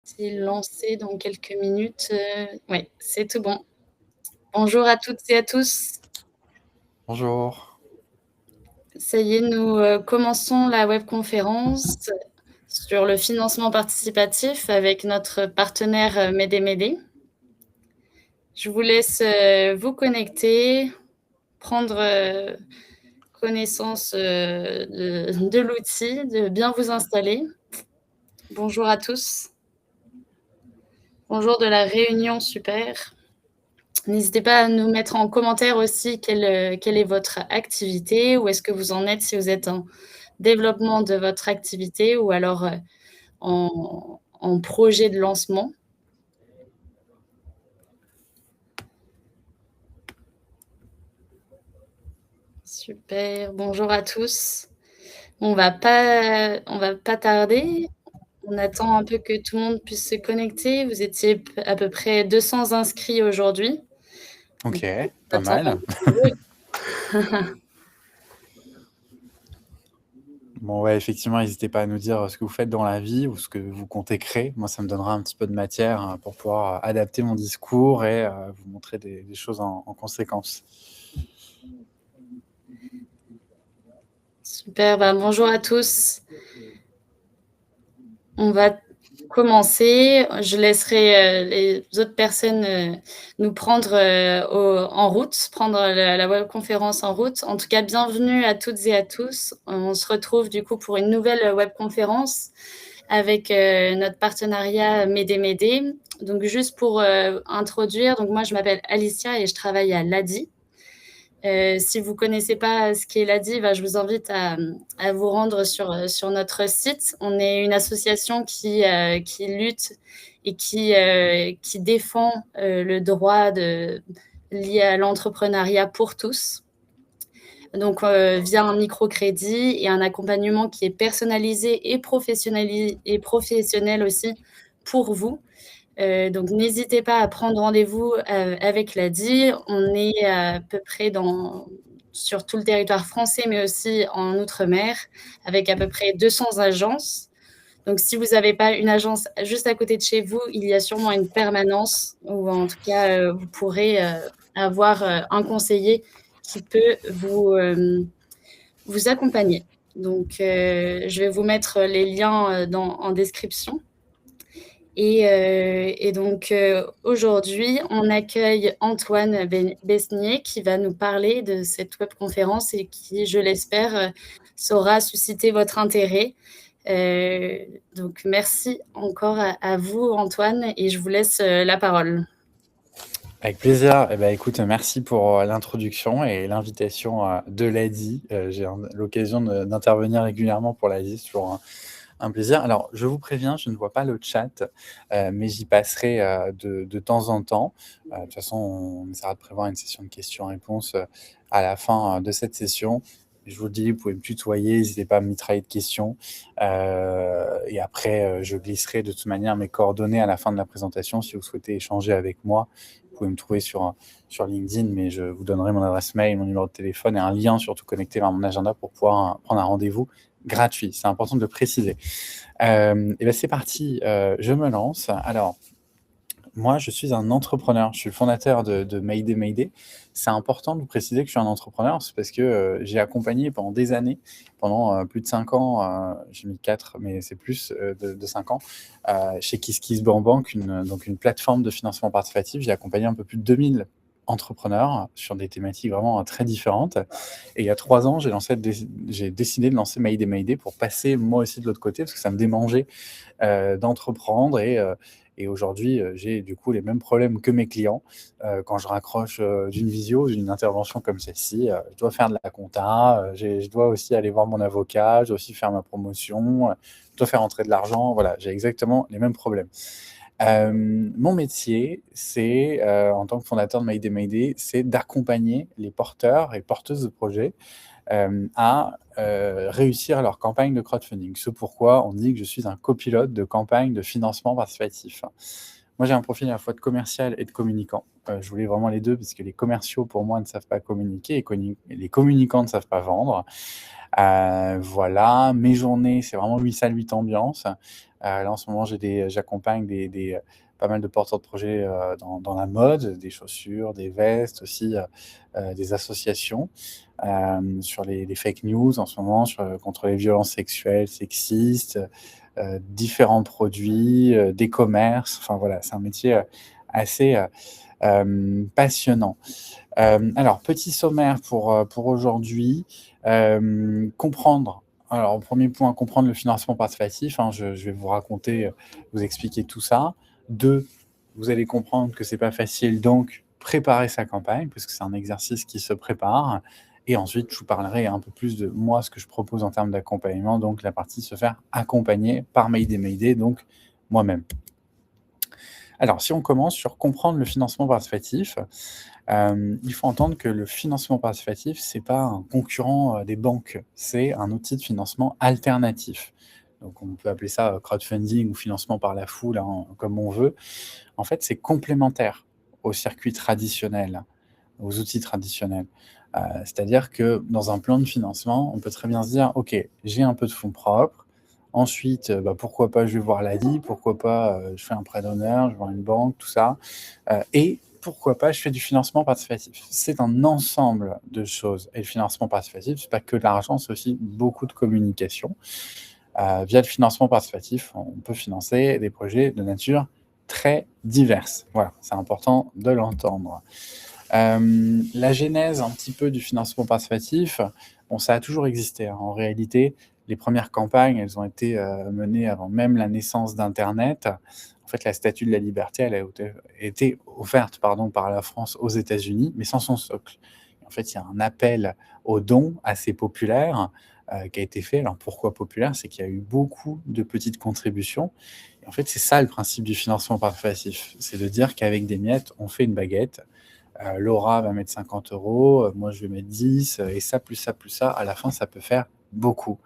C'est lancé dans quelques minutes, ouais, c'est tout bon. Bonjour à toutes et à tous. Bonjour. Ça y est, nous, commençons la webconférence sur le financement participatif avec notre partenaire, Médé. Je vous laisse, vous connecter, prendre, connaissance, de l'outil, de bien vous installer. Bonjour à tous. Bonjour de la Réunion, super. N'hésitez pas à nous mettre en commentaire aussi quelle est votre activité, où est-ce que vous en êtes, si vous êtes en développement de votre activité ou alors, en projet de lancement. Super, bonjour à tous. On va pas tarder. On attend un peu que tout le monde puisse se connecter. Vous étiez à peu près 200 inscrits aujourd'hui, donc OK, on pas attend un mal. petit peu. Bon, ouais, effectivement, n'hésitez pas à nous dire, ce que vous faites dans la vie ou ce que vous comptez créer. Moi, ça me donnera un petit peu de matière, pour pouvoir, adapter mon discours et vous montrer des choses en conséquence. Super, bah, bonjour à tous. On va commencer. Je laisserai, les autres personnes, nous prendre, en route, prendre la webconférence en route. En tout cas, bienvenue à toutes et à tous. On se retrouve du coup pour une nouvelle webconférence avec, notre partenariat Médé. Donc juste pour, introduire, donc moi je m'appelle Alicia et je travaille à l'ADI. Si vous ne connaissez pas ce qu'est l'ADI, bah, je vous invite à vous rendre sur notre site. On est une association qui lutte et qui défend le droit lié à l'entrepreneuriat pour tous. Donc, via un microcrédit et un accompagnement qui est personnalisé et professionnel aussi pour vous. Donc n'hésitez pas à prendre rendez-vous, avec l'ADI. On est à peu près sur tout le territoire français, mais aussi en outre-mer, avec à peu près 200 agences. Donc si vous n'avez pas une agence juste à côté de chez vous, il y a sûrement une permanence ou en tout cas, vous pourrez, avoir, un conseiller qui peut vous accompagner. Donc je vais vous mettre les liens, en description. Et donc, aujourd'hui, on accueille Antoine Besnier qui va nous parler de cette webconférence et qui, je l'espère, saura susciter votre intérêt. Donc merci encore à vous, Antoine, et je vous laisse, la parole. Avec plaisir. Eh ben, écoute, merci pour, l'introduction et l'invitation, de l'ADI. J'ai l'occasion d'intervenir régulièrement pour l'ADI, c'est toujours un plaisir. Alors, je vous préviens, je ne vois pas le chat, mais j'y passerai, de temps en temps. De toute façon, on essaiera de prévoir une session de questions-réponses, à la fin, de cette session. Je vous le dis, vous pouvez me tutoyer, n'hésitez pas à me mitrailler de questions. Et après, je glisserai de toute manière mes coordonnées à la fin de la présentation. Si vous souhaitez échanger avec moi, vous pouvez me trouver sur LinkedIn, mais je vous donnerai mon adresse mail, mon numéro de téléphone et un lien surtout connecté vers mon agenda pour pouvoir prendre un rendez-vous gratuit. C'est important de le préciser. Et ben c'est parti, je me lance. Alors, moi, je suis un entrepreneur. Je suis le fondateur de Mayday. C'est important de vous préciser que je suis un entrepreneur, c'est parce que j'ai accompagné pendant des années, pendant plus de 5 ans, j'ai mis 4, mais c'est plus de 5 ans, chez KissKissBankBank, donc une plateforme de financement participatif. J'ai accompagné un peu plus de 2000 entrepreneurs sur des thématiques vraiment très différentes. Et il y a 3 ans, j'ai décidé de lancer Mayday pour passer moi aussi de l'autre côté, parce que ça me démangeait d'entreprendre et aujourd'hui, j'ai du coup les mêmes problèmes que mes clients. Quand je raccroche d'une visio, d'une intervention comme celle-ci, je dois faire de la compta, je dois aussi aller voir mon avocat, je dois aussi faire ma promotion, je dois faire entrer de l'argent. Voilà, j'ai exactement les mêmes problèmes. Mon métier, c'est, en tant que fondateur de Mayday, c'est d'accompagner les porteurs et porteuses de projets à réussir leur campagne de crowdfunding. Ce pourquoi on dit que je suis un copilote de campagne de financement participatif. Moi, j'ai un profil à la fois de commercial et de communicant. Je voulais vraiment les 2 parce que les commerciaux, pour moi, ne savent pas communiquer et les communicants ne savent pas vendre. Voilà, mes journées, c'est vraiment 8 salles, 8 ambiances. Là, en ce moment, j'accompagne pas mal de porteurs de projets dans la mode, des chaussures, des vestes aussi, des associations sur les fake news en ce moment, contre les violences sexuelles, sexistes, différents produits, des commerces. Enfin voilà, c'est un métier assez passionnant. Alors, petit sommaire pour aujourd'hui. Comprendre. Alors, au premier point, comprendre le financement participatif. Hein, je vais vous raconter, vous expliquer tout ça. 2, vous allez comprendre que c'est pas facile, donc préparer sa campagne, parce que c'est un exercice qui se prépare. Et ensuite, je vous parlerai un peu plus de moi, ce que je propose en termes d'accompagnement, donc la partie se faire accompagner par Mayday, donc moi-même. Alors, si on commence sur comprendre le financement participatif, il faut entendre que le financement participatif, c'est pas un concurrent, des banques, c'est un outil de financement alternatif. Donc on peut appeler ça, crowdfunding ou financement par la foule, hein, comme on veut. En fait, c'est complémentaire au circuit traditionnel, aux outils traditionnels. C'est-à-dire que dans un plan de financement, on peut très bien se dire: «OK, j'ai un peu de fonds propres. Ensuite, pourquoi pas je vais voir l'ADI, pourquoi pas, je fais un prêt d'honneur, je vais voir une banque», tout ça. Et pourquoi pas je fais du financement participatif. C'est un ensemble de choses et le financement participatif, c'est pas que de l'argent, c'est aussi beaucoup de communication. Via le financement participatif, on peut financer des projets de nature très diverses. Voilà, c'est important de l'entendre. La genèse un petit peu du financement participatif, bon, ça a toujours existé, hein. En réalité, les premières campagnes, elles ont été, menées avant même la naissance d'internet. En fait, la Statue de la Liberté, elle a été offerte, pardon, par la France aux États-Unis, mais sans son socle. En fait, il y a un appel aux dons assez populaire, qui a été fait. Alors pourquoi populaire? C'est qu'il y a eu beaucoup de petites contributions et en fait, c'est ça le principe du financement participatif. C'est de dire qu'avec des miettes, on fait une baguette. Laura va mettre 50 €, moi je vais mettre 10, et ça, plus ça, plus ça, à la fin, ça peut faire beaucoup.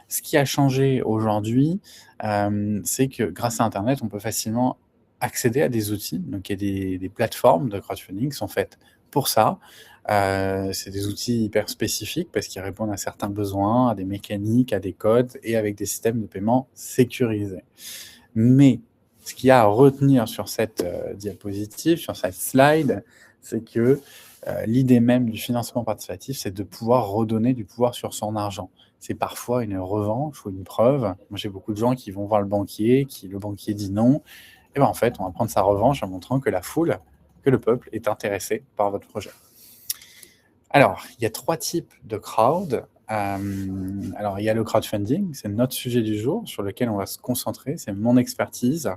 Ce qui a changé aujourd'hui, c'est que grâce à internet, on peut facilement accéder à des outils. Donc il y a des plateformes de crowdfunding qui sont faites pour ça. C'est des outils hyper spécifiques parce qu'ils répondent à certains besoins, à des mécaniques, à des codes et avec des systèmes de paiement sécurisés. Mais ce qu'il y a à retenir sur cette, diapositive, sur cette slide, c'est que, l'idée même du financement participatif, c'est de pouvoir redonner du pouvoir sur son argent. C'est parfois une revanche ou une preuve. Moi, j'ai beaucoup de gens qui vont voir le banquier, le banquier dit non, et ben, en fait, on va prendre sa revanche en montrant que la foule, que le peuple est intéressé par votre projet. Alors, il y a 3 types de crowd. Alors il y a le crowdfunding, c'est notre sujet du jour sur lequel on va se concentrer, c'est mon expertise.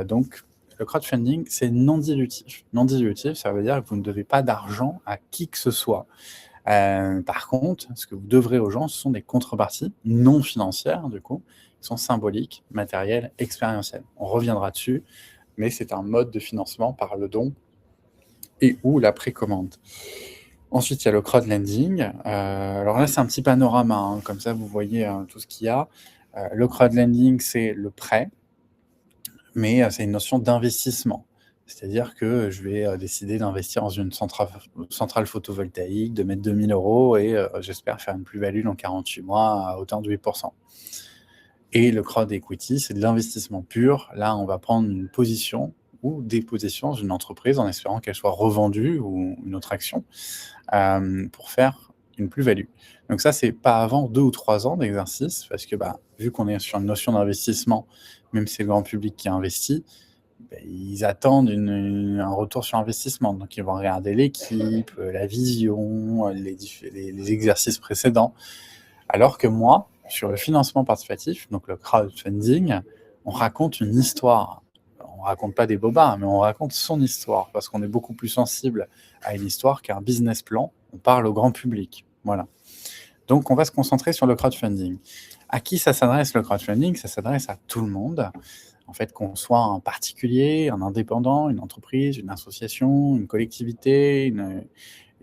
Donc le crowdfunding, c'est non dilutif. Non dilutif, ça veut dire que vous ne devez pas d'argent à qui que ce soit. Par contre, ce que vous devrez aux gens, ce sont des contreparties non financières, du coup, qui sont symboliques, matérielles, expérientielles. On reviendra dessus, mais c'est un mode de financement par le don et ou la précommande. Ensuite, il y a le crowdlending. Alors là, c'est un petit panorama, hein, comme ça vous voyez tout ce qu'il y a. Le crowdlending, c'est le prêt, mais c'est une notion d'investissement. C'est-à-dire que je vais décider d'investir dans une centrale photovoltaïque, de mettre 2 000 € et j'espère faire une plus-value dans 48 mois à hauteur de 8%. Et le crowd equity, c'est de l'investissement pur. Là, on va prendre une position ou des positions dans une entreprise en espérant qu'elle soit revendue ou une autre action pour faire une plus-value. Donc ça, c'est pas avant 2 ou 3 ans d'exercice parce que, vu qu'on est sur une notion d'investissement, même si c'est le grand public qui investit, ils attendent un retour sur investissement. Donc ils vont regarder l'équipe, la vision, les exercices précédents. Alors que moi, sur le financement participatif, donc le crowdfunding, on raconte une histoire. On raconte pas des bobards, mais on raconte son histoire parce qu'on est beaucoup plus sensible à une histoire qu'à un business plan. On parle au grand public. Voilà. Donc, on va se concentrer sur le crowdfunding. À qui ça s'adresse le crowdfunding? Ça s'adresse à tout le monde. En fait, qu'on soit un particulier, un indépendant, une entreprise, une association, une collectivité,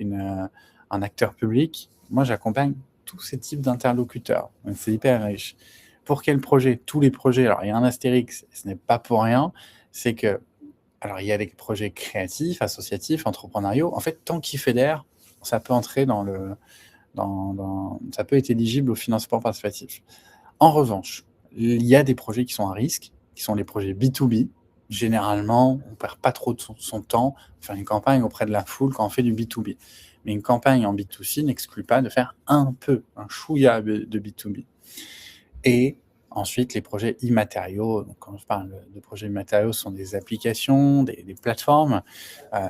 un acteur public. Moi, j'accompagne tous ces types d'interlocuteurs. Donc, c'est hyper riche. Pour quel projet? Tous les projets. Alors, il y a un astérix, ce n'est pas pour rien. C'est que Alors, il y a les projets créatifs, associatifs, entrepreneuriaux. En fait, tant qu'ils fédèrent, ça peut entrer ça peut être éligible au financement participatif. En revanche, il y a des projets qui sont à risque, qui sont les projets B2B. Généralement, on perd pas trop de son temps à faire une campagne auprès de la foule quand on fait du B2B. Mais une campagne en B2C n'exclut pas de faire un chouïa de B2B. Et ensuite, les projets immatériaux. Donc, quand je parle de projets immatériaux, ce sont des applications, des plateformes,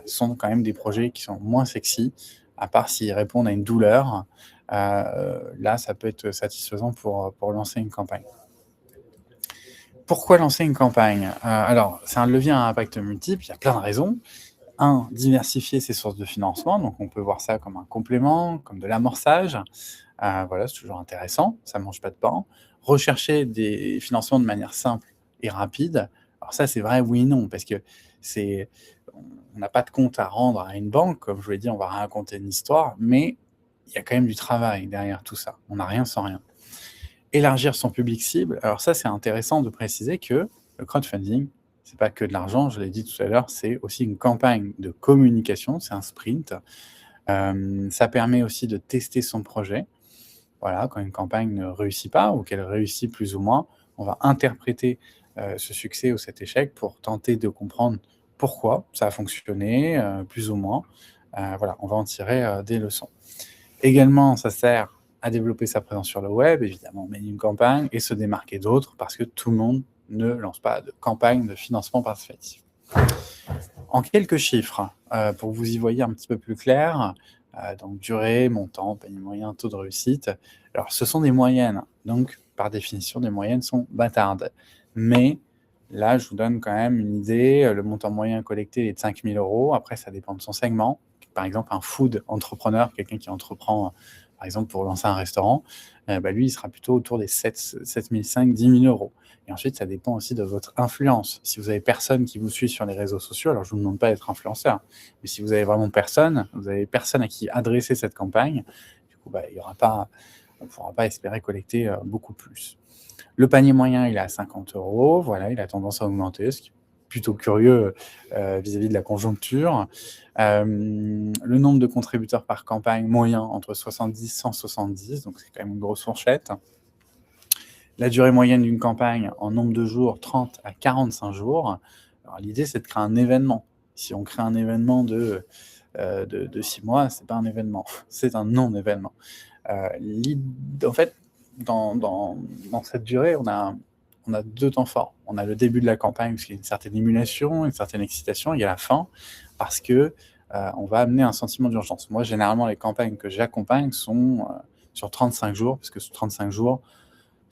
sont quand même des projets qui sont moins sexy, à part s'ils répondent à une douleur. Là, ça peut être satisfaisant pour lancer une campagne. Pourquoi lancer une campagne? Alors, c'est un levier à impact multiple, il y a plein de raisons. Diversifier ses sources de financement, donc on peut voir ça comme un complément, comme de l'amorçage. Voilà, c'est toujours intéressant, ça ne mange pas de pain. Rechercher des financements de manière simple et rapide. Alors ça, c'est vrai, oui et non, parce que on n'a pas de compte à rendre à une banque, comme je vous l'ai dit, on va raconter une histoire, mais il y a quand même du travail derrière tout ça. On n'a rien sans rien. Élargir son public cible. Alors ça, c'est intéressant de préciser que le crowdfunding, c'est pas que de l'argent, je l'ai dit tout à l'heure, c'est aussi une campagne de communication, c'est un sprint. Ça permet aussi de tester son projet. Voilà, quand une campagne ne réussit pas ou qu'elle réussit plus ou moins, on va interpréter ce succès ou cet échec pour tenter de comprendre pourquoi ça a fonctionné, plus ou moins. Voilà, on va en tirer des leçons. Également, ça sert à développer sa présence sur le web, évidemment, mener une campagne et se démarquer d'autres parce que tout le monde ne lance pas de campagne de financement participatif. En quelques chiffres, pour que vous y voyez un petit peu plus clair, donc durée, montant, panier moyen, taux de réussite. Alors, ce sont des moyennes, donc par définition, des moyennes sont bâtardes. Mais là, je vous donne quand même une idée. Le montant moyen collecté est de 5 000 €. Après, ça dépend de son segment. Par exemple, un food entrepreneur, quelqu'un qui entreprend, par exemple, pour lancer un restaurant, lui, il sera plutôt autour des 7 500, 10 000 €. Et ensuite, ça dépend aussi de votre influence. Si vous avez personne qui vous suit sur les réseaux sociaux, alors je ne vous demande pas d'être influenceur, mais si vous avez vraiment personne, vous avez personne à qui adresser cette campagne, du coup, il y aura pas, on ne pourra pas espérer collecter beaucoup plus. Le panier moyen, il est à 50 €. Voilà, il a tendance à augmenter, ce qui est plutôt curieux vis-à-vis de la conjoncture. Le nombre de contributeurs par campagne moyen entre 70 et 170, donc c'est quand même une grosse fourchette. La durée moyenne d'une campagne en nombre de jours, 30 à 45 jours. Alors, l'idée, c'est de créer un événement. Si on crée un événement de 6 mois, ce n'est pas un événement, c'est un non-événement. En fait, dans cette durée, on a 2 temps forts. On a le début de la campagne, parce qu'il y a une certaine émulation, une certaine excitation. Il y a la fin, parce que on va amener un sentiment d'urgence. Moi, généralement, les campagnes que j'accompagne sont sur 35 jours, parce que sur 35 jours,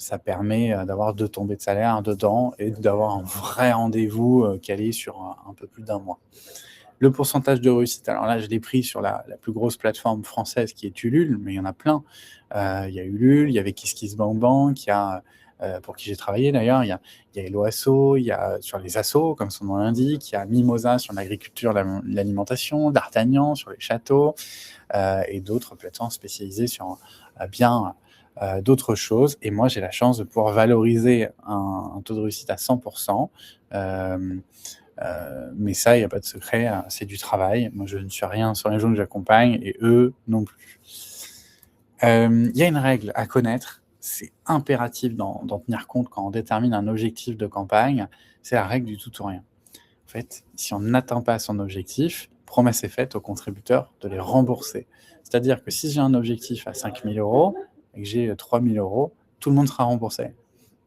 ça permet d'avoir 2 tombées de salaire dedans et d'avoir un vrai rendez-vous calé sur un peu plus d'1 mois. Le pourcentage de réussite, alors là, je l'ai pris sur la plus grosse plateforme française qui est Ulule, mais il y en a plein. Il y a Ulule, il y avait KissKissBankBank, il y a, pour qui j'ai travaillé d'ailleurs, il y a Hello Asso, il y a sur les assos, comme son nom l'indique, il y a Mimosa sur l'agriculture, l'alimentation, D'Artagnan sur les châteaux, et d'autres plateformes spécialisées sur bien d'autres choses. Et moi, j'ai la chance de pouvoir valoriser un taux de réussite à 100%. Mais ça, il n'y a pas de secret, c'est du travail. Moi, je ne suis rien sur les gens que j'accompagne et eux non plus. Il y a une règle à connaître, c'est impératif d'en tenir compte quand on détermine un objectif de campagne, c'est la règle du tout ou rien. En fait, si on n'atteint pas son objectif, promesse est faite aux contributeurs de les rembourser. C'est-à-dire que si j'ai un objectif à 5 000 € et que j'ai 3 000 €, tout le monde sera remboursé.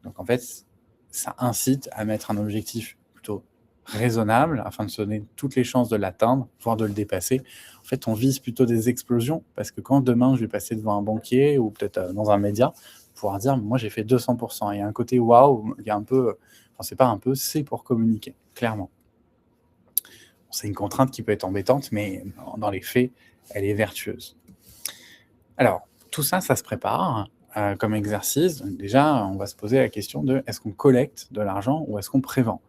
Donc en fait, ça incite à mettre un objectif plutôt raisonnable afin de se donner toutes les chances de l'atteindre, voire de le dépasser. En fait, on vise plutôt des explosions parce que quand demain je vais passer devant un banquier ou peut-être dans un média, pouvoir dire moi j'ai fait 200%. Il y a un côté waouh, il y a un peu, enfin c'est pas un peu, c'est pour communiquer, clairement. C'est une contrainte qui peut être embêtante, mais dans les faits, elle est vertueuse. Alors, tout ça, ça se prépare comme exercice. Donc déjà, on va se poser la question de est-ce qu'on collecte de l'argent ou est-ce qu'on prévend?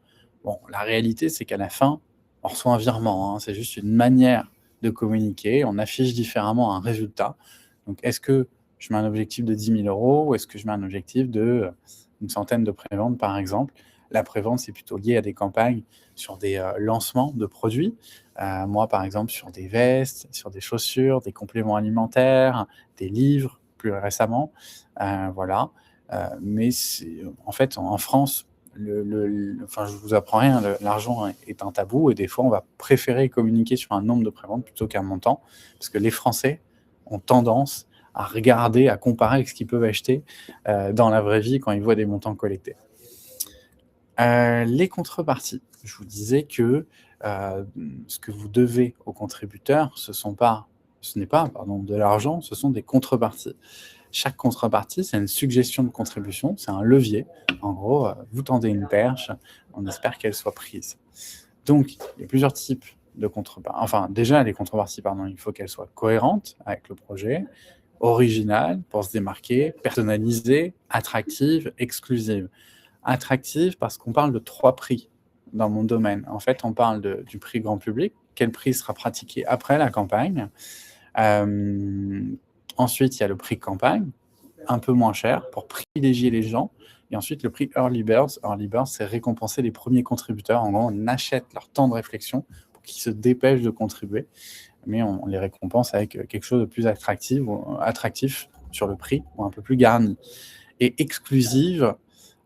Bon, la réalité, c'est qu'à la fin, on reçoit un virement, hein. C'est juste une manière de communiquer. On affiche différemment un résultat. Donc, est-ce que je mets un objectif de 10 000 € ou est-ce que je mets un objectif de une centaine de préventes, par exemple? La prévente, c'est plutôt lié à des campagnes sur des lancements de produits. Moi, par exemple, sur des vestes, sur des chaussures, des compléments alimentaires, des livres, plus récemment. Voilà. Mais en fait, en France, enfin, je vous apprends rien, l'argent est un tabou et des fois, on va préférer communiquer sur un nombre de préventes plutôt qu'un montant, parce que les Français ont tendance à regarder, à comparer avec ce qu'ils peuvent acheter dans la vraie vie quand ils voient des montants collectés. Les contreparties. Je vous disais que ce que vous devez aux contributeurs, ce n'est pas de l'argent, ce sont des contreparties. Chaque contrepartie, c'est une suggestion de contribution, c'est un levier. En gros, vous tendez une perche, on espère qu'elle soit prise. Donc, il y a plusieurs types de contreparties. Enfin, déjà, les contreparties, il faut qu'elles soient cohérentes avec le projet, originales pour se démarquer, personnalisées, attractives, exclusives. Attractives parce qu'on parle de 3 prix dans mon domaine. En fait, on parle du prix grand public, quel prix sera pratiqué après la campagne. Ensuite, il y a le prix campagne, un peu moins cher pour privilégier les gens. Et ensuite, le prix Early Birds. Early Birds, c'est récompenser les premiers contributeurs. En gros, on achète leur temps de réflexion pour qu'ils se dépêchent de contribuer. Mais on les récompense avec quelque chose de plus attractif sur le prix ou un peu plus garni. Et exclusive,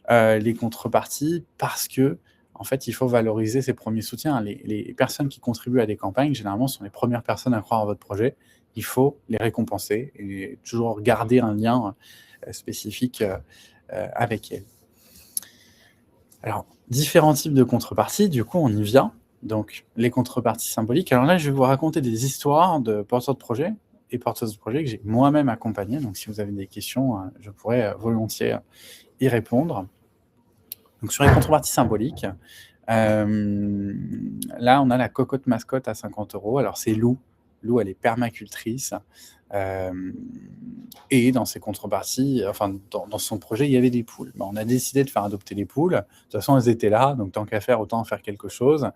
les contreparties parce que en fait, il faut valoriser ses premiers soutiens. Les personnes qui contribuent à des campagnes, généralement, sont les premières personnes à croire à votre projet. Il faut les récompenser et toujours garder un lien spécifique avec elles. Alors, différents types de contreparties, du coup, on y vient. Donc, les contreparties symboliques. Alors là, je vais vous raconter des histoires de porteurs de projets et porteuses de projets que j'ai moi-même accompagnés. Donc, si vous avez des questions, je pourrais volontiers y répondre. Donc, sur les contreparties symboliques, là, on a la cocotte mascotte à 50 €. Alors, c'est Lou. Lou, elle est permacultrice. Et dans ses contreparties, enfin, dans son projet, il y avait des poules. On a décidé de faire adopter les poules. De toute façon, elles étaient là, donc tant qu'à faire, autant en faire quelque chose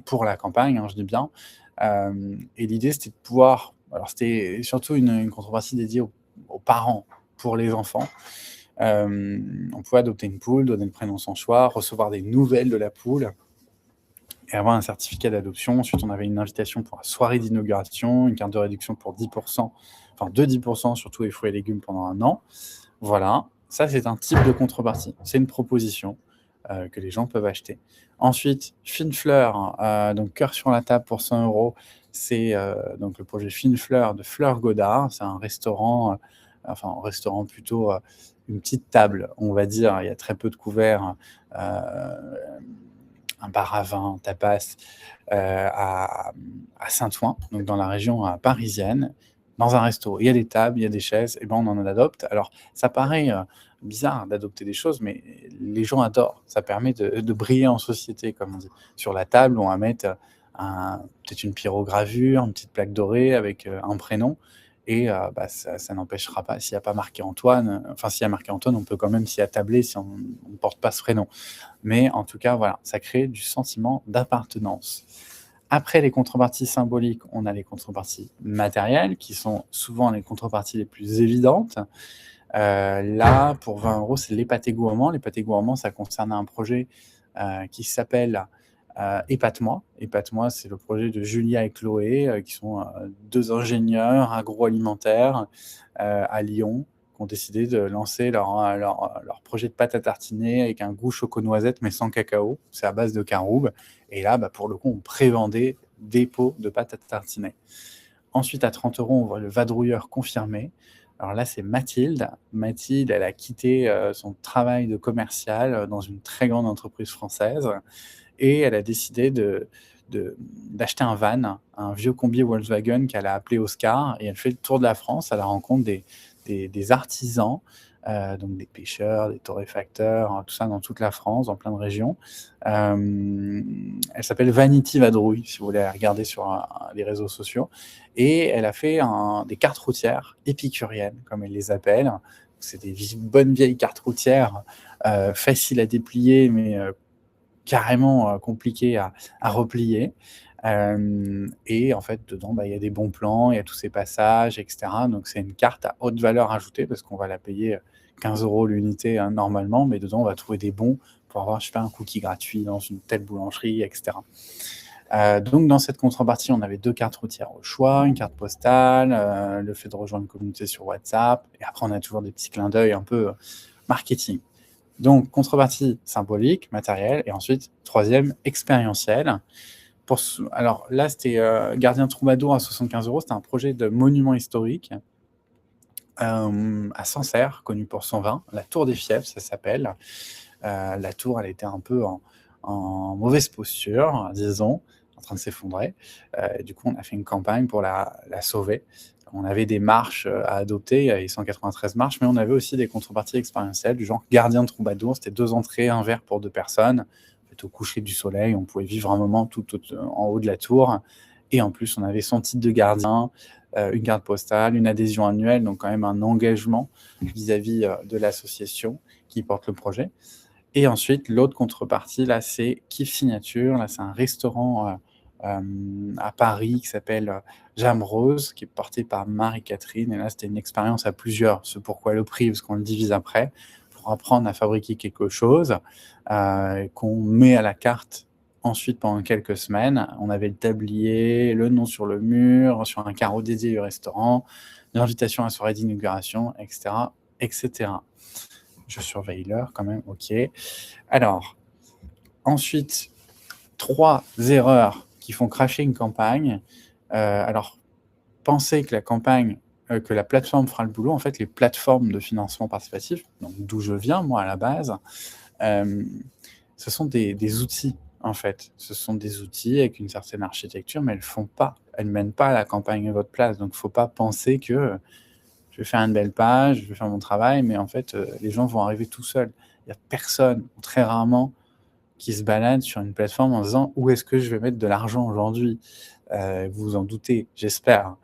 pour la campagne, hein, je dis bien. Et l'idée, c'était de pouvoir... Alors, c'était surtout une contrepartie dédiée aux parents, pour les enfants. On pouvait adopter une poule, donner le prénom sans choix, recevoir des nouvelles de la poule et avoir un certificat d'adoption. Ensuite, on avait une invitation pour la soirée d'inauguration, une carte de réduction pour 10%, enfin de 10% sur tous les fruits et légumes pendant 1 an. Voilà, ça c'est un type de contrepartie. C'est une proposition que les gens peuvent acheter. Ensuite, Fine Fleur, donc cœur sur la table pour 100 €. C'est donc le projet Fine Fleur de Fleur Godard. C'est un restaurant, plutôt une petite table, on va dire. Il y a très peu de couverts. Un bar à vin, tapas, à Saint-Ouen, donc dans la région parisienne, dans un resto. Il y a des tables, il y a des chaises, et ben on en adopte. Alors, ça paraît bizarre d'adopter des choses, mais les gens adorent. Ça permet de briller en société, comme on dit. Sur la table, on va mettre peut-être une pyrogravure, une petite plaque dorée avec un prénom. Et ça n'empêchera pas, s'il n'y a pas marqué Antoine, enfin s'il y a marqué Antoine, on peut quand même s'y attabler si on ne porte pas ce prénom. Mais en tout cas, voilà, ça crée du sentiment d'appartenance. Après les contreparties symboliques, on a les contreparties matérielles, qui sont souvent les contreparties les plus évidentes. Là, pour 20 €, c'est les pâtés gourmands. Les pâtés gourmands, ça concerne un projet qui s'appelle Épate-moi. Épate-moi, c'est le projet de Julia et Chloé, qui sont 2 ingénieurs agroalimentaires à Lyon, qui ont décidé de lancer leur projet de pâte à tartiner avec un goût choco-noisette, mais sans cacao. C'est à base de caroube. Et là, pour le coup, on prévendait des pots de pâte à tartiner. Ensuite, à 30 €, on voit le vadrouilleur confirmé. Alors là, c'est Mathilde. Mathilde, elle a quitté son travail de commercial dans une très grande entreprise française. Et elle a décidé d'acheter un van, un vieux combi Volkswagen qu'elle a appelé Oscar, et elle fait le tour de la France à la rencontre des artisans, donc des pêcheurs, des torréfacteurs, tout ça dans toute la France, dans plein de régions. Elle s'appelle Vanity Vadrouille, si vous voulez la regarder sur les réseaux sociaux. Et elle a fait des cartes routières épicuriennes, comme elle les appelle. C'est des bonnes vieilles cartes routières, faciles à déplier, mais carrément compliqué à replier. Et en fait, dedans, il y a des bons plans, il y a tous ces passages, et cetera. Donc c'est une carte à haute valeur ajoutée parce qu'on va la payer 15 € l'unité normalement, mais dedans, on va trouver des bons pour avoir, je sais pas, un cookie gratuit dans une telle boulangerie, etc. Donc, dans cette contrepartie, on avait 2 cartes routières au choix, une carte postale, le fait de rejoindre une communauté sur WhatsApp, et après, on a toujours des petits clins d'œil un peu marketing. Donc, contrepartie symbolique, matérielle, et ensuite, troisième, expérientielle. Alors là, c'était Gardien Troubadour à 75 €. C'était un projet de monument historique à Sancerre, connu pour son vin. La Tour des Fièvres, ça s'appelle. La tour, elle était un peu en mauvaise posture, disons, en train de s'effondrer. Du coup, on a fait une campagne pour la sauver. On avait des marches à adopter, il y avait 193 marches, mais on avait aussi des contreparties expérientielles du genre Gardien de Troubadour. C'était 2 entrées, un verre pour 2 personnes. Au coucher du soleil, on pouvait vivre un moment tout en haut de la tour. Et en plus, on avait son titre de gardien, une carte postale, une adhésion annuelle, donc quand même un engagement vis-à-vis de l'association qui porte le projet. Et ensuite, l'autre contrepartie, là, c'est Kiff Signature. Là, c'est un restaurant à Paris qui s'appelle Jam Rose, qui est porté par Marie-Catherine. Et là, c'était une expérience à plusieurs. C'est pourquoi le prix, parce qu'on le divise après, pour apprendre à fabriquer quelque chose qu'on met à la carte ensuite pendant quelques semaines. On avait le tablier, le nom sur le mur, sur un carreau dédié du restaurant, l'invitation à la soirée d'inauguration, etc., etc. Je surveille l'heure quand même, ok. Alors, ensuite, 3 erreurs qui font crasher une campagne. Alors, pensez que la campagne, que la plateforme fera le boulot. En fait, les plateformes de financement participatif, donc d'où je viens, moi, à la base, ce sont des outils, en fait. Ce sont des outils avec une certaine architecture, mais elles ne mènent pas la campagne à votre place. Donc, il ne faut pas penser que je vais faire une belle page, je vais faire mon travail, mais en fait, les gens vont arriver tout seuls. Il n'y a personne, très rarement, qui se balade sur une plateforme en disant « Où est-ce que je vais mettre de l'argent aujourd'hui ?» Vous vous en doutez, j'espère.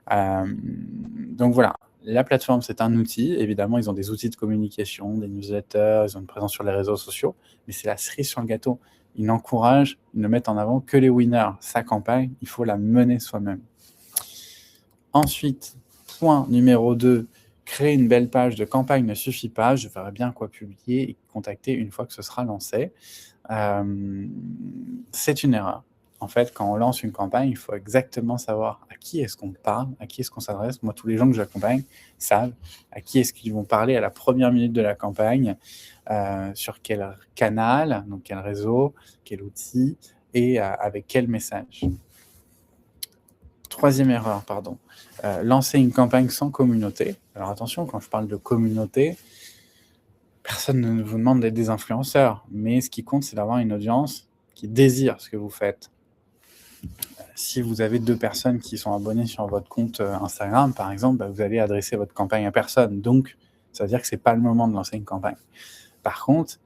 Donc voilà, la plateforme, c'est un outil. Évidemment, ils ont des outils de communication, des newsletters, ils ont une présence sur les réseaux sociaux, mais c'est la cerise sur le gâteau. Ils n'encouragent, ils ne mettent en avant que les winners. Sa campagne, il faut la mener soi-même. Ensuite, point numéro 2, créer une belle page de campagne ne suffit pas. Je verrai bien quoi publier et contacter une fois que ce sera lancé. C'est une erreur. En fait, quand on lance une campagne, il faut exactement savoir à qui est-ce qu'on parle, à qui est-ce qu'on s'adresse. Moi, tous les gens que j'accompagne savent à qui est-ce qu'ils vont parler à la première minute de la campagne, sur quel canal, donc quel réseau, quel outil et avec quel message. Troisième erreur, pardon. Lancer une campagne sans communauté. Alors attention, quand je parle de communauté, personne ne vous demande d'être des influenceurs, mais ce qui compte, c'est d'avoir une audience qui désire ce que vous faites. Si vous avez 2 personnes qui sont abonnées sur votre compte Instagram, par exemple, vous allez adresser votre campagne à personne. Donc, ça veut dire que ce n'est pas le moment de lancer une campagne. Par contre,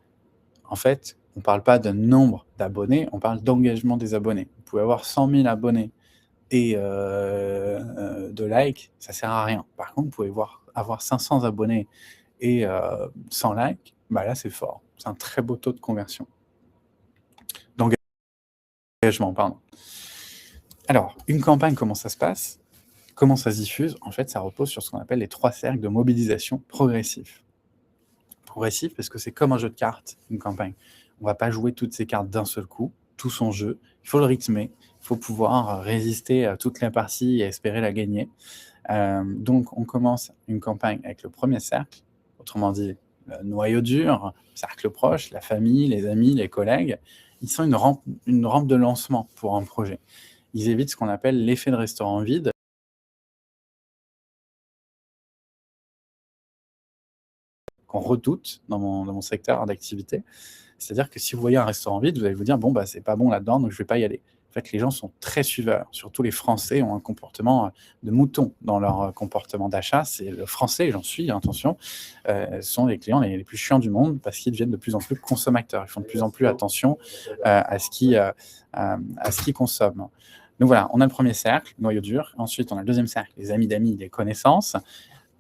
en fait, on ne parle pas de nombre d'abonnés, on parle d'engagement des abonnés. Vous pouvez avoir 100 000 abonnés et de likes, ça ne sert à rien. Par contre, vous pouvez avoir 500 abonnés et 100 likes, là, c'est fort. C'est un très beau taux de conversion. D'engagement, pardon. Alors, une campagne, comment ça se passe? Comment ça se diffuse? En fait, ça repose sur ce qu'on appelle les 3 cercles de mobilisation progressif. Progressif parce que c'est comme un jeu de cartes, une campagne. On ne va pas jouer toutes ces cartes d'un seul coup, tout son jeu. Il faut le rythmer, il faut pouvoir résister à toutes les parties et espérer la gagner. Donc, on commence une campagne avec le premier cercle, autrement dit, le noyau dur, le cercle proche, la famille, les amis, les collègues. Ils sont une rampe de lancement pour un projet. Ils évitent ce qu'on appelle l'effet de restaurant vide. Qu'on redoute dans mon secteur d'activité. C'est-à-dire que si vous voyez un restaurant vide, vous allez vous dire « Bon, c'est pas bon là-dedans, donc je vais pas y aller ». En fait, les gens sont très suiveurs. Surtout les Français ont un comportement de mouton dans leur comportement d'achat. C'est le Français, j'en suis, attention, sont les clients les plus chiants du monde parce qu'ils deviennent de plus en plus consommateurs. Ils font de plus en plus attention à ce qu'ils consomment. Donc voilà, on a le premier cercle, noyau dur. Ensuite, on a le deuxième cercle, les amis d'amis, les connaissances.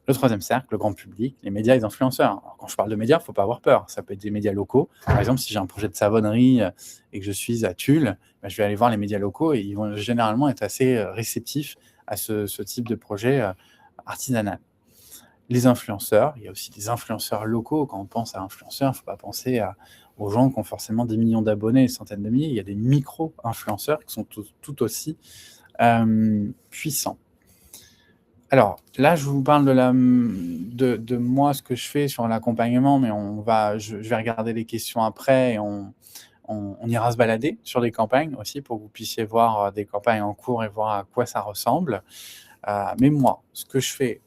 Le troisième cercle, le grand public, les médias et les influenceurs. Alors, quand je parle de médias, il ne faut pas avoir peur. Ça peut être des médias locaux. Par exemple, si j'ai un projet de savonnerie et que je suis à Tulle, je vais aller voir les médias locaux et ils vont généralement être assez réceptifs à ce type de projet artisanal. les influenceurs. Il y a aussi des influenceurs locaux. Quand on pense à influenceurs, il ne faut pas penser aux gens qui ont forcément des millions d'abonnés, des centaines de milliers. Il y a des micro-influenceurs qui sont tout aussi puissants. Alors là, je vous parle de moi, ce que je fais sur l'accompagnement, mais je vais regarder les questions après et on ira se balader sur des campagnes aussi pour que vous puissiez voir des campagnes en cours et voir à quoi ça ressemble. Mais moi, ce que je fais,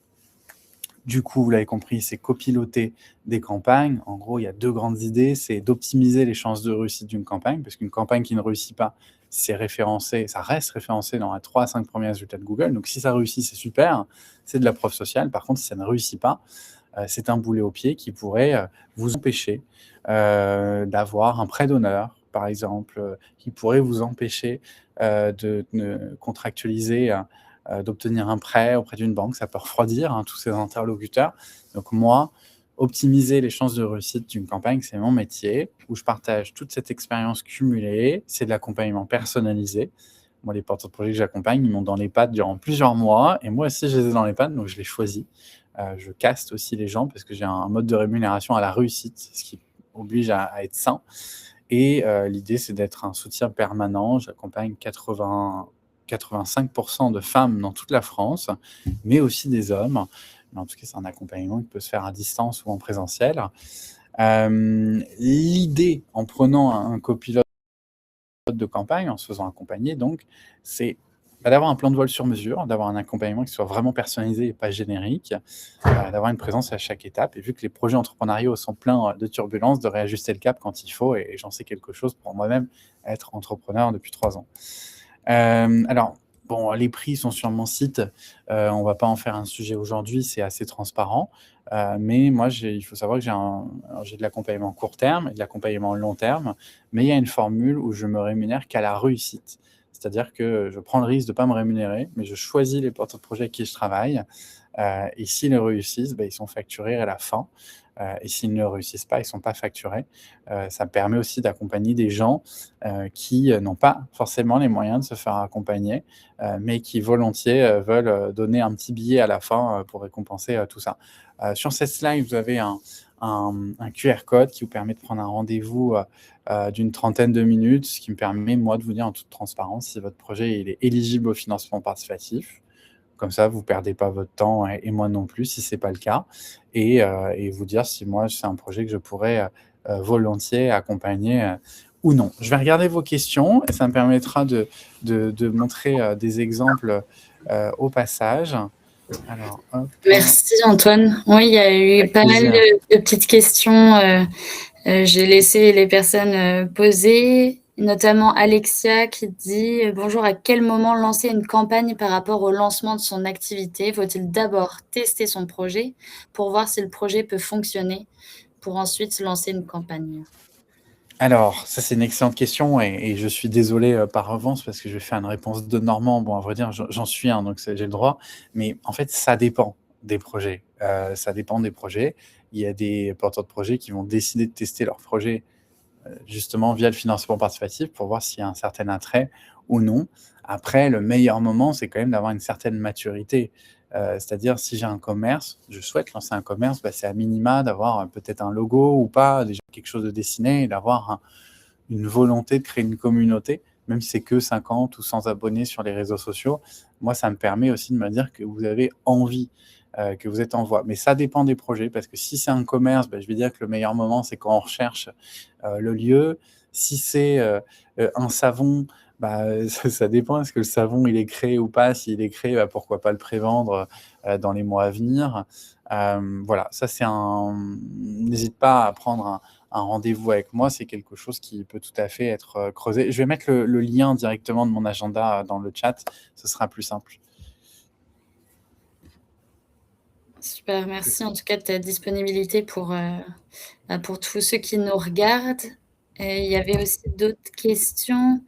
du coup, vous l'avez compris, c'est copiloter des campagnes. En gros, il y a 2 grandes idées. C'est d'optimiser les chances de réussite d'une campagne, parce qu'une campagne qui ne réussit pas, c'est référencé, ça reste référencé dans les 3 à 5 premiers résultats de Google. Donc si ça réussit, c'est super, c'est de la preuve sociale. Par contre, si ça ne réussit pas, c'est un boulet au pied qui pourrait vous empêcher d'avoir un prêt d'honneur, par exemple, qui pourrait vous empêcher de contractualiser d'obtenir un prêt auprès d'une banque. Ça peut refroidir tous ces interlocuteurs. Donc moi, optimiser les chances de réussite d'une campagne, c'est mon métier, où je partage toute cette expérience cumulée. C'est de l'accompagnement personnalisé. Moi, les porteurs de projets que j'accompagne, ils m'ont dans les pattes durant plusieurs mois, et moi aussi, je les ai dans les pattes, donc je les choisis. Je caste aussi les gens parce que j'ai un mode de rémunération à la réussite, ce qui oblige à être sain. Et l'idée, c'est d'être un soutien permanent. J'accompagne 85% de femmes dans toute la France, mais aussi des hommes. Mais en tout cas, c'est un accompagnement qui peut se faire à distance ou en présentiel. L'idée, en prenant un copilote de campagne, en se faisant accompagner, donc, c'est d'avoir un plan de vol sur mesure, d'avoir un accompagnement qui soit vraiment personnalisé et pas générique, d'avoir une présence à chaque étape. Et vu que les projets entrepreneuriaux sont pleins de turbulences, de réajuster le cap quand il faut. Et j'en sais quelque chose pour moi-même, être entrepreneur depuis 3 ans. Alors, bon, les prix sont sur mon site. On ne va pas en faire un sujet aujourd'hui, c'est assez transparent. Mais moi, il faut savoir que j'ai de l'accompagnement court terme et de l'accompagnement long terme. Mais il y a une formule où je me rémunère qu'à la réussite. C'est-à-dire que je prends le risque de ne pas me rémunérer, mais je choisis les porteurs de projets avec qui je travaille. Et s'ils réussissent, ils sont facturés à la fin. Et s'ils ne réussissent pas, ils ne sont pas facturés. Ça me permet aussi d'accompagner des gens qui n'ont pas forcément les moyens de se faire accompagner, mais qui volontiers veulent donner un petit billet à la fin pour récompenser tout ça. Sur cette slide, vous avez un QR code qui vous permet de prendre un rendez-vous d'une trentaine de minutes, ce qui me permet, moi, de vous dire en toute transparence si votre projet il est éligible au financement participatif. Comme ça, vous ne perdez pas votre temps et moi non plus, si ce n'est pas le cas. Et vous dire si moi, c'est un projet que je pourrais volontiers accompagner ou non. Je vais regarder vos questions et ça me permettra de montrer des exemples au passage. Alors, hop. Merci Antoine. Oui, il y a eu Avec pas mal plaisir. de petites questions. J'ai laissé les personnes poser, notamment Alexia qui dit bonjour, à quel moment lancer une campagne par rapport au lancement de son activité? Faut-il d'abord tester son projet pour voir si le projet peut fonctionner pour ensuite lancer une campagne? Alors, ça, c'est une excellente question et je suis désolé par avance parce que je vais faire une réponse de Normand. Bon, à vrai dire, j'en suis un, donc j'ai le droit. Mais en fait, ça dépend des projets. Ça dépend des projets. Il y a des porteurs de projets qui vont décider de tester leur projet justement via le financement participatif pour voir s'il y a un certain attrait ou non. Après, le meilleur moment, c'est quand même d'avoir une certaine maturité. C'est-à-dire, si j'ai un commerce, je souhaite lancer un commerce, c'est à minima d'avoir peut-être un logo ou pas, déjà quelque chose de dessiné, et d'avoir une volonté de créer une communauté, même si c'est que 50 ou 100 abonnés sur les réseaux sociaux. Moi, ça me permet aussi de me dire que vous avez envie, que vous êtes en voie. Mais ça dépend des projets, parce que si c'est un commerce, je vais dire que le meilleur moment, c'est quand on recherche le lieu. Si c'est un savon, ça dépend. Est-ce que le savon, il est créé ou pas? S'il est créé, pourquoi pas le prévendre dans les mois à venir. Voilà, ça c'est N'hésite pas à prendre un rendez-vous avec moi, c'est quelque chose qui peut tout à fait être creusé. Je vais mettre le lien directement de mon agenda dans le chat, ce sera plus simple. Super, merci en tout cas de ta disponibilité pour tous ceux qui nous regardent. Il y avait aussi d'autres questions.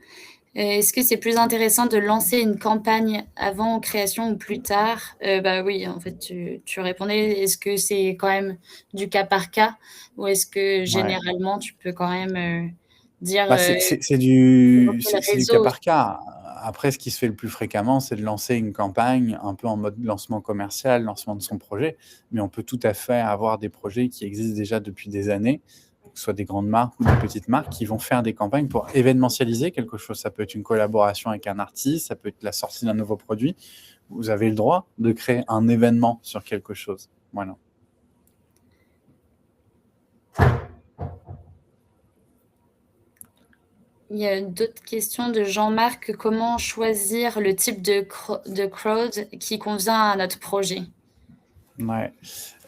Est-ce que c'est plus intéressant de lancer une campagne avant création ou plus tard? Oui, en fait, tu répondais. Est-ce que c'est quand même du cas par cas ou est-ce que Ouais. généralement tu peux quand même Dire, Bah, évoquer le c'est du cas réseau. par cas. Après, ce qui se fait le plus fréquemment, c'est de lancer une campagne un peu en mode lancement commercial, lancement de son projet. Mais on peut tout à fait avoir des projets qui existent déjà depuis des années, que ce soit des grandes marques ou des petites marques, qui vont faire des campagnes pour événementialiser quelque chose. Ça peut être une collaboration avec un artiste, ça peut être la sortie d'un nouveau produit. Vous avez le droit de créer un événement sur quelque chose. Voilà. Il y a d'autres questions de Jean-Marc: «Comment choisir le type de crowd qui convient à notre projet?» Ouais.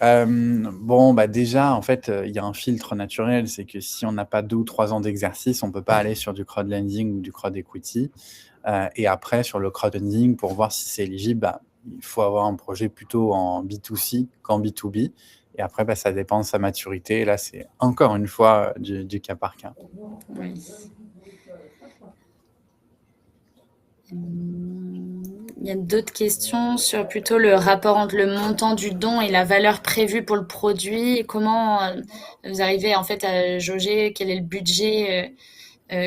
Bon, bah, déjà, en fait, il y a un filtre naturel, c'est que si on n'a pas 2 ou 3 ans d'exercice, on peut pas aller sur du crowdlending ou du crowd equity. Et après sur le crowdfunding, pour voir si c'est éligible, bah, il faut avoir un projet plutôt en B2C qu'en B2B et après, bah, ça dépend de sa maturité et là, c'est encore une fois, du cas par cas. Oui. Il y a d'autres questions sur plutôt le rapport entre le montant du don et la valeur prévue pour le produit. Comment, vous arrivez en fait à jauger quel est le budget,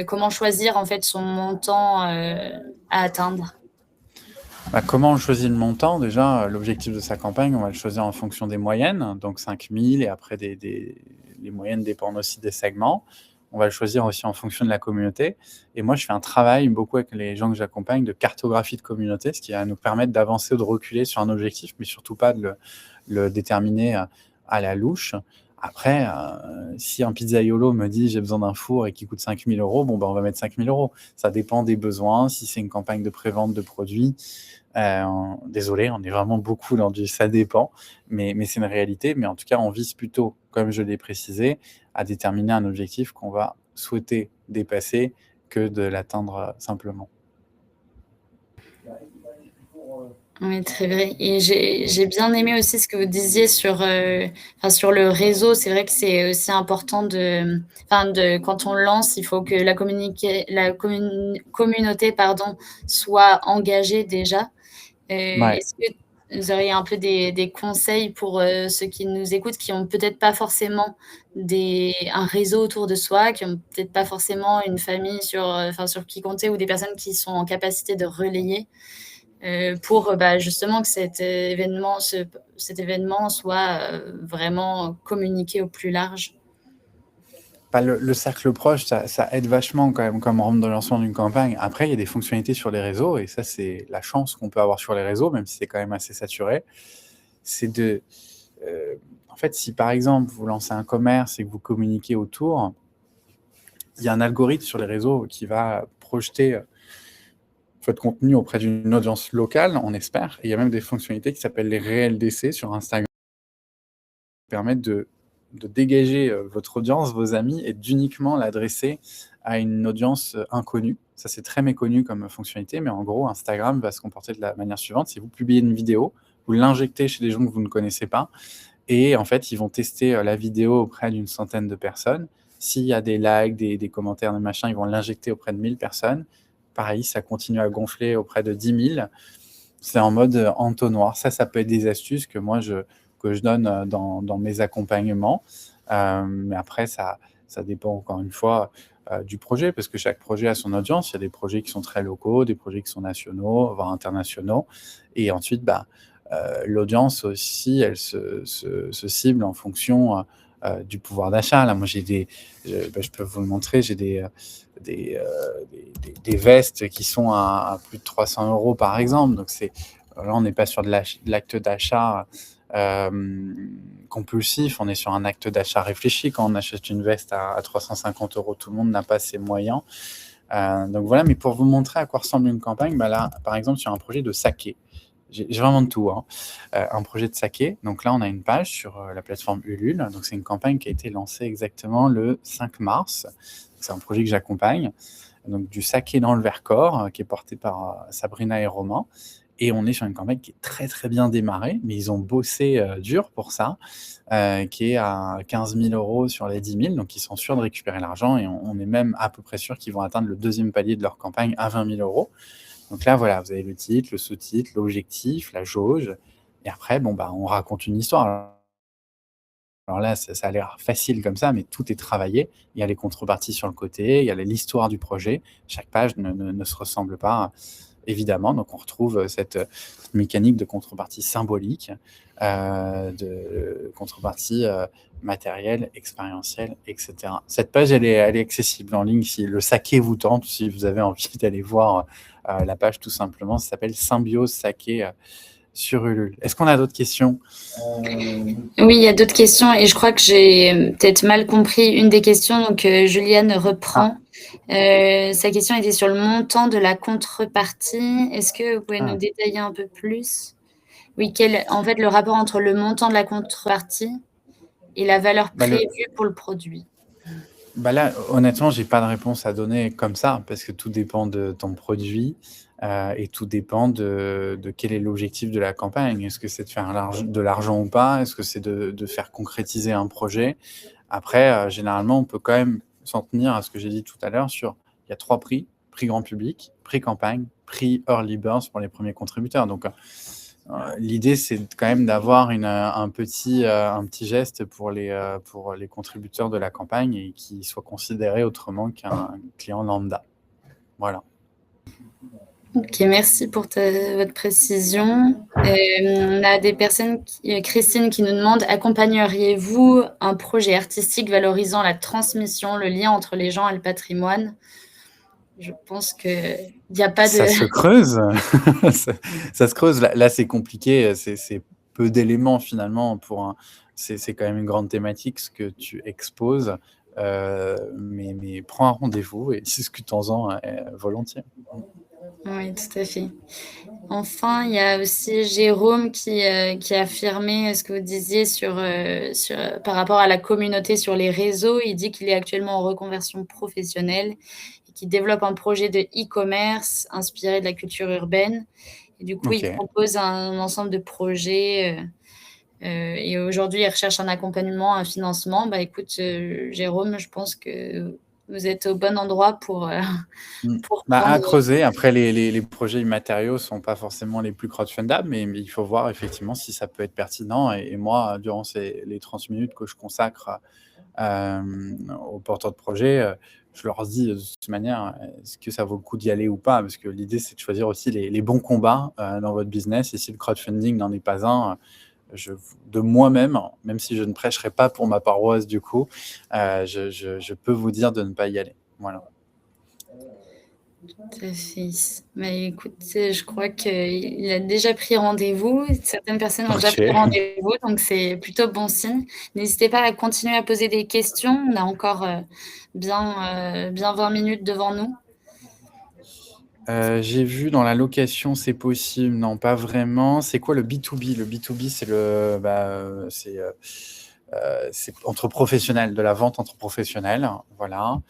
comment choisir en fait son montant, à atteindre? Bah, comment on choisit le montant? Déjà, l'objectif de sa campagne, on va le choisir en fonction des moyennes, donc 5 000 et après les moyennes dépendent aussi des segments. On va le choisir aussi en fonction de la communauté et moi, je fais un travail beaucoup avec les gens que j'accompagne de cartographie de communauté, ce qui va nous permettre d'avancer ou de reculer sur un objectif, mais surtout pas de le déterminer, à la louche. Après, si un pizzaiolo me dit: «J'ai besoin d'un four et qui coûte 5 000 €», bon, bah, on va mettre 5 000 €. Ça dépend des besoins, si c'est une campagne de prévente de produits, désolé, on est vraiment beaucoup dans du «ça dépend», mais c'est une réalité. Mais en tout cas, on vise plutôt, comme je l'ai précisé, à déterminer un objectif qu'on va souhaiter dépasser que de l'atteindre, simplement. Oui, très vrai et j'ai bien aimé aussi ce que vous disiez sur, enfin, sur le réseau. C'est vrai que c'est aussi important enfin, quand on lance, il faut que la communauté, pardon, soit engagée déjà. Ouais. Est-ce que vous auriez un peu des conseils pour, ceux qui nous écoutent, qui ont peut-être pas forcément un réseau autour de soi, qui ont peut-être pas forcément une famille enfin, sur qui compter ou des personnes qui sont en capacité de relayer, pour, bah, justement que cet événement soit, vraiment communiqué au plus large? Bah, le cercle proche, ça aide vachement quand même comme rampe de lancement d'une campagne. Après, il y a des fonctionnalités sur les réseaux et ça, c'est la chance qu'on peut avoir sur les réseaux, même si c'est quand même assez saturé. C'est de, en fait, si par exemple, vous lancez un commerce et que vous communiquez autour, il y a un algorithme sur les réseaux qui va projeter, votre contenu auprès d'une audience locale, on espère. Et il y a même des fonctionnalités qui s'appellent les réels d'essai sur Instagram, qui permettent de dégager, votre audience, vos amis et d'uniquement l'adresser à une audience, inconnue. Ça, c'est très méconnu comme fonctionnalité, mais en gros, Instagram va se comporter de la manière suivante: si vous publiez une vidéo, vous l'injectez chez des gens que vous ne connaissez pas et en fait, ils vont tester, la vidéo auprès d'une centaine de personnes. S'il y a des likes, des commentaires, des machins, ils vont l'injecter auprès de 1 000 personnes. Pareil, ça continue à gonfler auprès de 10 000. C'est en mode, entonnoir. Ça peut être des astuces que je donne, dans mes accompagnements. Mais après ça dépend encore une fois, du projet parce que chaque projet a son audience. Il y a des projets qui sont très locaux, des projets qui sont nationaux, voire internationaux et ensuite, bah, l'audience aussi, elle se cible en fonction, du pouvoir d'achat. Là, moi, je peux vous le montrer, j'ai des, des vestes qui sont à plus de 300 € par exemple. Donc là, on n'est pas sur de l'acte d'achat, compulsif, on est sur un acte d'achat réfléchi quand on achète une veste à 350 €. Tout le monde n'a pas ces moyens. Donc voilà, mais pour vous montrer à quoi ressemble une campagne, bah là, par exemple, sur un projet de saké, j'ai vraiment de tout, hein. Un projet de saké, donc là, on a une page sur, la plateforme Ulule. Donc c'est une campagne qui a été lancée exactement le 5 mars. C'est un projet que j'accompagne, donc du saké dans le Vercors, qui est porté par, Sabrina et Romain et on est sur une campagne qui est très, très bien démarrée, mais ils ont bossé, dur pour ça, qui est à 15 000 € sur les 10 000, donc ils sont sûrs de récupérer l'argent et on est même à peu près sûr qu'ils vont atteindre le 2e palier de leur campagne à 20 000 €. Donc là, voilà, vous avez le titre, le sous-titre, l'objectif, la jauge et après, bon, bah, on raconte une histoire. Alors là, ça a l'air facile comme ça, mais tout est travaillé. Il y a les contreparties sur le côté, il y a l'histoire du projet. Chaque page ne se ressemble pas, évidemment. Donc on retrouve cette mécanique de contrepartie symbolique, de contrepartie matérielle, expérientielle, etc. Cette page, elle est accessible en ligne. Si le saké vous tente, si vous avez envie d'aller voir la page, tout simplement, ça s'appelle Symbiose Saké sur Ulule. Est-ce qu'on a d'autres questions? Oui, il y a d'autres questions et je crois que j'ai peut-être mal compris une des questions. Donc, Juliane reprend. Sa question était sur le montant de la contrepartie. Est-ce que vous pouvez nous détailler un peu plus? Oui, en fait, le rapport entre le montant de la contrepartie et la valeur prévue pour le produit. Bah là, honnêtement, j'ai pas de réponse à donner comme ça, parce que tout dépend de ton produit, et tout dépend de quel est l'objectif de la campagne. Est-ce que c'est de faire de l'argent ou pas? Est-ce que c'est de faire concrétiser un projet? Après, généralement, on peut quand même s'en tenir à ce que j'ai dit tout à l'heure sur il y a 3 prix: prix grand public, prix campagne, prix early birds pour les premiers contributeurs. Donc, l'idée, c'est quand même d'avoir un petit geste pour les contributeurs de la campagne et qu'ils soient considérés autrement qu'un client lambda. Voilà. Ok, merci pour votre précision. On a des personnes, Christine qui nous demande, accompagneriez-vous un projet artistique valorisant la transmission, le lien entre les gens et le patrimoine? Je pense qu'il n'y a pas de... Ça se creuse. Ça se creuse. Là, c'est compliqué. C'est peu d'éléments finalement c'est quand même une grande thématique ce que tu exposes. Mais prends un rendez-vous et discutons-en volontiers. Oui, tout à fait. Enfin, il y a aussi Jérôme qui a affirmé ce que vous disiez par rapport à la communauté sur les réseaux. Il dit qu'il est actuellement en reconversion professionnelle et qu'il développe un projet de e-commerce inspiré de la culture urbaine. Et du coup, il Ok. propose un ensemble de projets. Et aujourd'hui, il recherche un accompagnement, un financement. Bah, écoute, Jérôme, je pense que vous êtes au bon endroit pour pour Bah, à prendre... creuser. Après, les projets immatériaux sont pas forcément les plus crowdfundables, mais il faut voir effectivement si ça peut être pertinent. Et moi, durant les 30 minutes que je consacre aux porteurs de projets, je leur dis de toute manière, est-ce que ça vaut le coup d'y aller ou pas? Parce que l'idée, c'est de choisir aussi les bons combats dans votre business. Et si le crowdfunding n'en est pas un, de moi-même, même si je ne prêcherai pas pour ma paroisse du coup, je peux vous dire de ne pas y aller. Voilà. Tout à fait. Mais écoute, je crois qu'il a déjà pris rendez-vous. Certaines personnes ont déjà Ok. pris rendez-vous, donc c'est plutôt bon signe. N'hésitez pas à continuer à poser des questions. On a encore bien 20 minutes devant nous. J'ai vu dans la location, c'est possible. Non, pas vraiment. C'est quoi le B2B? Le B2B, c'est entre professionnels, de la vente entre professionnels. Voilà.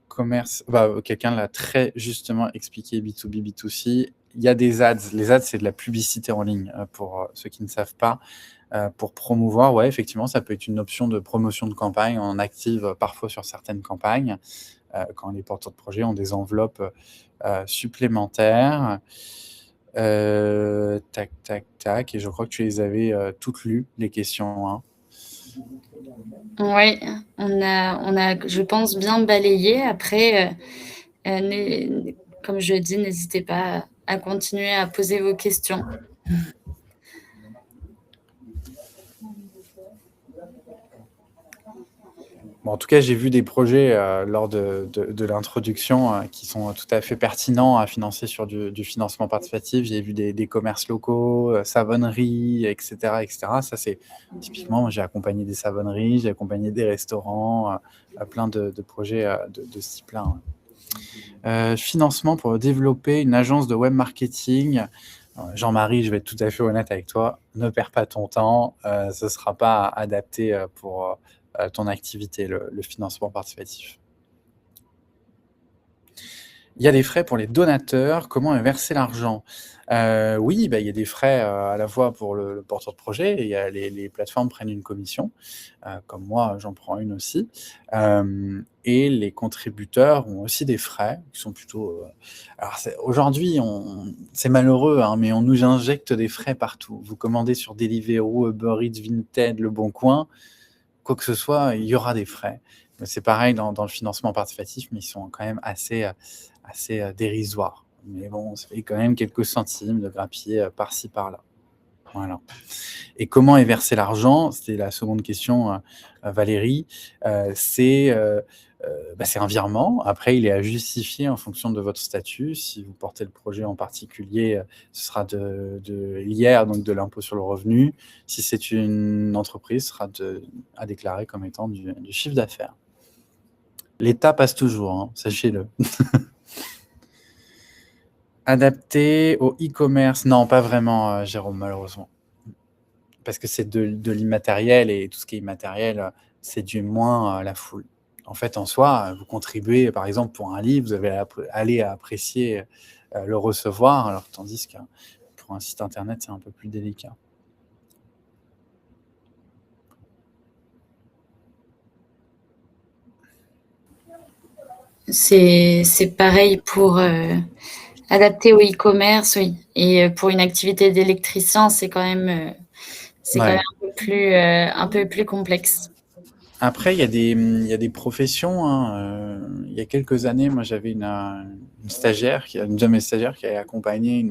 Commerce, quelqu'un l'a très justement expliqué, B2B, B2C. Il y a des ads. Les ads, c'est de la publicité en ligne, pour ceux qui ne savent pas. Pour promouvoir, ouais, effectivement, ça peut être une option de promotion de campagne. On active parfois sur certaines campagnes, quand les porteurs de projets ont des enveloppes supplémentaires. Tac, tac, tac. Et je crois que tu les avais toutes lues, les questions, hein. Oui, on a, je pense, bien balayé. Après, comme je dis, n'hésitez pas à continuer à poser vos questions. Bon, en tout cas, j'ai vu des projets lors de l'introduction qui sont tout à fait pertinents à financer sur du financement participatif. J'ai vu des commerces locaux, savonneries, etc., etc. Ça, c'est typiquement, j'ai accompagné des savonneries, j'ai accompagné des restaurants, plein de projets de ce type-là. Financement pour développer une agence de web marketing. Jean-Marie, je vais être tout à fait honnête avec toi, ne perds pas ton temps, ce ne sera pas adapté pour ton activité, le financement participatif. Il y a des frais pour les donateurs. Comment est versé l'argent? Oui, bah, il y a des frais, à la fois pour le porteur de projet et il y a les plateformes prennent une commission, comme moi, j'en prends une aussi. Et les contributeurs ont aussi des frais qui sont plutôt, alors aujourd'hui, c'est malheureux, hein, mais on nous injecte des frais partout. Vous commandez sur Deliveroo, Uber Eats, Vinted, Le Bon Coin, quoi que ce soit, il y aura des frais. C'est pareil dans le financement participatif, mais ils sont quand même assez dérisoires. Mais bon, ça fait quand même quelques centimes de grappiller par-ci par-là. Voilà. Et comment est versé l'argent? C'était la seconde question, Valérie. C'est un virement. Après, il est à justifier en fonction de votre statut. Si vous portez le projet en particulier, ce sera de l'IR, donc de l'impôt sur le revenu. Si c'est une entreprise, ce sera à déclarer comme étant du chiffre d'affaires. L'État passe toujours, hein, sachez-le. Adapté au e-commerce? Non, pas vraiment, Jérôme, malheureusement. Parce que c'est de l'immatériel et tout ce qui est immatériel, c'est du moins la foule. En fait, en soi, vous contribuez, par exemple, pour un livre, vous avez aller apprécier le recevoir, alors tandis que pour un site internet, c'est un peu plus délicat. C'est pareil pour adapter au e-commerce, oui. Et pour une activité d'électricien, c'est quand même Ouais. un peu plus complexe. Après, il y a des professions, hein, il y a quelques années, moi, j'avais une stagiaire, une de mes stagiaires qui avait accompagné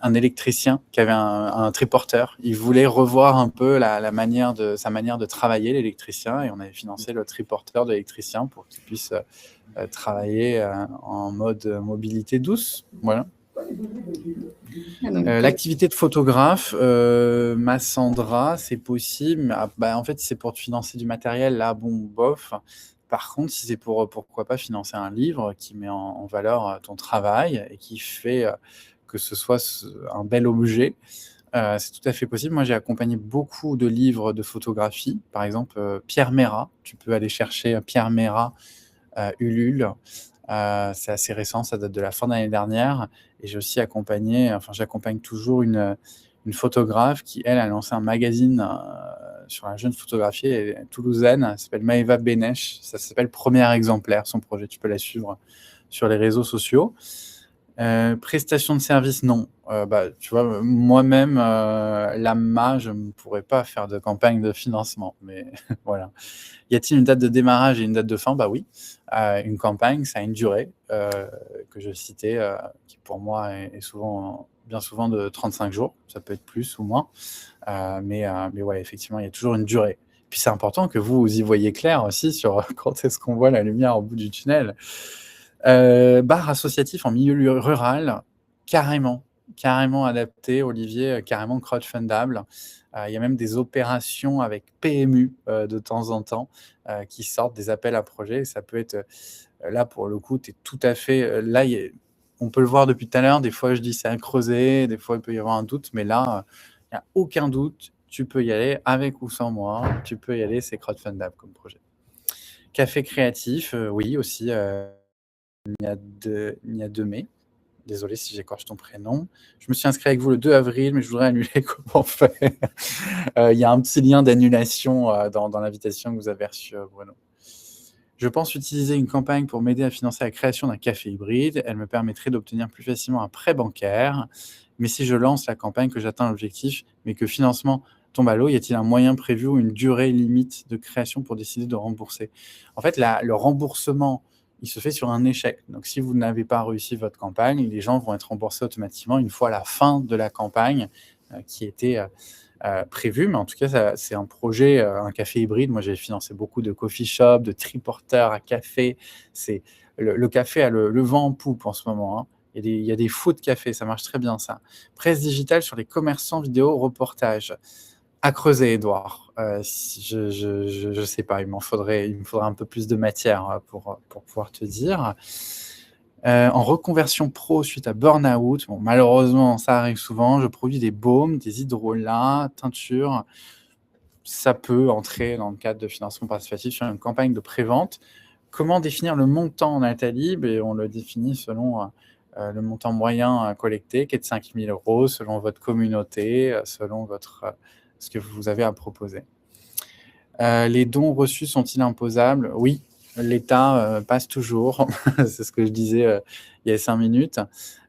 un électricien qui avait un triporteur. Il voulait revoir un peu sa manière de travailler, l'électricien, et on avait financé le triporteur de l'électricien pour qu'il puisse travailler en mode mobilité douce. Voilà. L'activité de photographe, Massandra, c'est possible. Mais, en fait, si c'est pour te financer du matériel, là, bon, bof. Par contre, si c'est pour, pourquoi pas financer un livre qui met en valeur ton travail et qui fait que ce soit un bel objet, c'est tout à fait possible. Moi, j'ai accompagné beaucoup de livres de photographie. Par exemple, Pierre Mérat. Tu peux aller chercher Pierre Mérat, Ulule. C'est assez récent, ça date de la fin de l'année dernière. Et j'ai aussi j'accompagne toujours une photographe qui, elle, a lancé un magazine sur la jeune photographie toulousaine. Elle s'appelle Maëva Benesch. Ça s'appelle Premier Exemplaire, son projet. Tu peux la suivre sur les réseaux sociaux. Prestation de service, non. Tu vois, moi-même, l'AMMA, je ne pourrais pas faire de campagne de financement. Mais voilà. Y a-t-il une date de démarrage et une date de fin? Bah oui. Une campagne, ça a une durée que je citais, qui pour moi est bien souvent de 35 jours. Ça peut être plus ou moins. Mais ouais, effectivement, il y a toujours une durée. Puis c'est important que vous y voyez clair aussi sur quand est-ce qu'on voit la lumière au bout du tunnel. Bar associatif en milieu rural, carrément adapté, Olivier, carrément crowdfundable. Il y a même des opérations avec PMU de temps en temps qui sortent des appels à projets. Ça peut être là pour le coup, tu es tout à fait là. On peut le voir depuis tout à l'heure. Des fois, je dis c'est à creuser. Des fois, il peut y avoir un doute, mais là, il n'y a aucun doute. Tu peux y aller avec ou sans moi. Tu peux y aller. C'est crowdfundable comme projet. Café créatif, oui aussi. Nia mai. Désolé si j'écorche ton prénom. Je me suis inscrit avec vous le 2 avril, mais je voudrais annuler. Comment faire? Il y a un petit lien d'annulation dans l'invitation que vous avez reçue, Bruno. Je pense utiliser une campagne pour m'aider à financer la création d'un café hybride. Elle me permettrait d'obtenir plus facilement un prêt bancaire. Mais si je lance la campagne, que j'atteins l'objectif, mais que financement tombe à l'eau, y a-t-il un moyen prévu ou une durée limite de création pour décider de rembourser? En fait, le remboursement, il se fait sur un échec. Donc, si vous n'avez pas réussi votre campagne, les gens vont être remboursés automatiquement une fois la fin de la campagne qui était prévu. Mais en tout cas, c'est un projet, un café hybride. Moi, j'ai financé beaucoup de coffee shops, de triporteurs à café. Le café a le vent en poupe en ce moment, hein. Il y a des fous de café, ça marche très bien ça. Presse digitale sur les commerçants vidéo reportage. À creuser, Edouard. Je sais pas, il me faudrait un peu plus de matière pour pouvoir te dire. En reconversion pro suite à burn-out, bon, malheureusement, ça arrive souvent. Je produis des baumes, des hydrolats, teintures. Ça peut entrer dans le cadre de financement participatif sur une campagne de prévente. Comment définir le montant, Nathalie? Beh, on le définit selon, le montant moyen, collecté qui est de 5 000 € selon votre communauté, selon votre, ce que vous avez à proposer. Les dons reçus sont-ils imposables? Oui, l'État, passe toujours. C'est ce que je disais, il y a 5 minutes.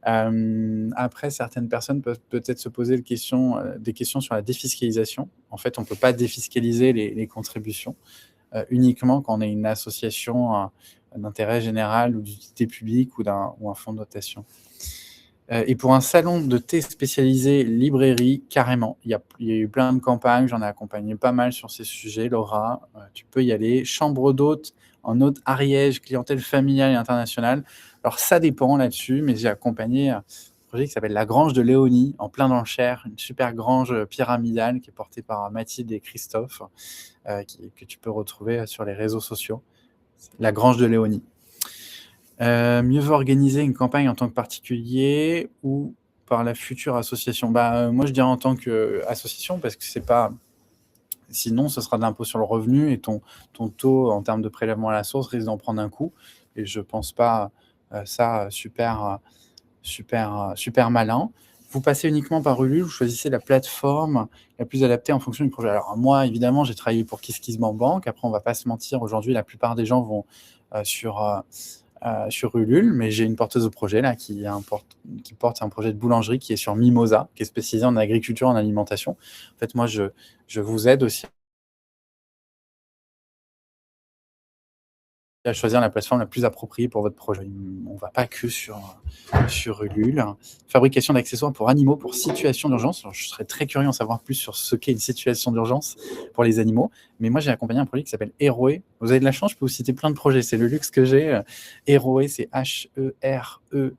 Après, certaines personnes peuvent peut-être se poser des questions sur la défiscalisation. En fait, on ne peut pas défiscaliser les contributions, uniquement quand on est une association, d'intérêt général ou d'utilité publique ou un fonds de dotation. Et pour un salon de thé spécialisé librairie, carrément. Il y a eu plein de campagnes, j'en ai accompagné pas mal sur ces sujets, Laura. Tu peux y aller. Chambre d'hôtes en Haute-Ariège, clientèle familiale et internationale. Alors ça dépend là-dessus, mais j'ai accompagné un projet qui s'appelle La Grange de Léonie, en plein dans le Cher, une super grange pyramidale qui est portée par Mathilde et Christophe, que tu peux retrouver sur les réseaux sociaux. La Grange de Léonie. Mieux vaut organiser une campagne en tant que particulier ou par la future association? Moi, je dirais en tant qu'association parce que c'est pas... Sinon, ce sera de l'impôt sur le revenu et ton taux en termes de prélèvement à la source risque d'en prendre un coup. Et je pense pas ça super malin. Vous passez uniquement par Ulule, vous choisissez la plateforme la plus adaptée en fonction du projet. Alors moi, évidemment, j'ai travaillé pour KissKissBankBank. Après, on va pas se mentir, aujourd'hui, la plupart des gens vont sur Ulule, mais j'ai une porteuse de projet là qui porte un projet de boulangerie qui est sur Mimosa, qui est spécialisé en agriculture, en alimentation. En fait, moi, je vous aide aussi à choisir la plateforme la plus appropriée pour votre projet. On ne va pas que sur Ulule. Fabrication d'accessoires pour animaux pour situation d'urgence. Alors, je serais très curieux d'en savoir plus sur ce qu'est une situation d'urgence pour les animaux. Mais moi, j'ai accompagné un projet qui s'appelle Héroé. Vous avez de la chance, je peux vous citer plein de projets. C'est le luxe que j'ai. Héroé, c'est H-E-R-E-O.